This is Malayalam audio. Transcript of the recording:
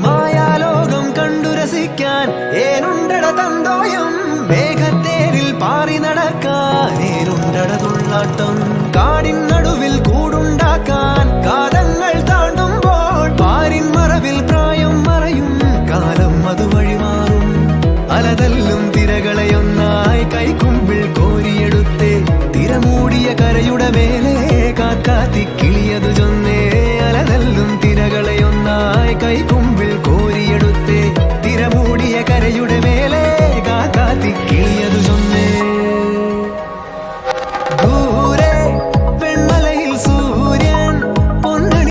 മായാലോകം കണ്ടു രസിക്കാൻ ഏനുണ്ടട തന്തോയം, മേഘത്തേരിൽ പാറി നടക്കാൻ ഏനുണ്ടട തുള്ളാട്ടം, കാടിൻ നടുവിൽ കൂടുണ്ടാക്കാൻ കാതങ്ങൾ താണ്ടുമ്പോൾ പാരിൻ മറവിൽ പ്രായം മറയും കാലം അത് വഴിമാറും. അലതല്ലും തിരകളെയൊന്നായി കൈക്കുമ്പിൾ കോരിയെടുത്തേ തിരമൂടിയ കരയുടെ മേലെ കാക്കാത്തി കിളിയതു ചൊന്നേ. അലതല്ലും തിരകളെയൊന്നായി കൈക്കുമ്പിൾ കോരിയെടുത്തേ തിരമൂടിയ കരയുടെ മേലെ കാക്കാത്തി കിളിയതു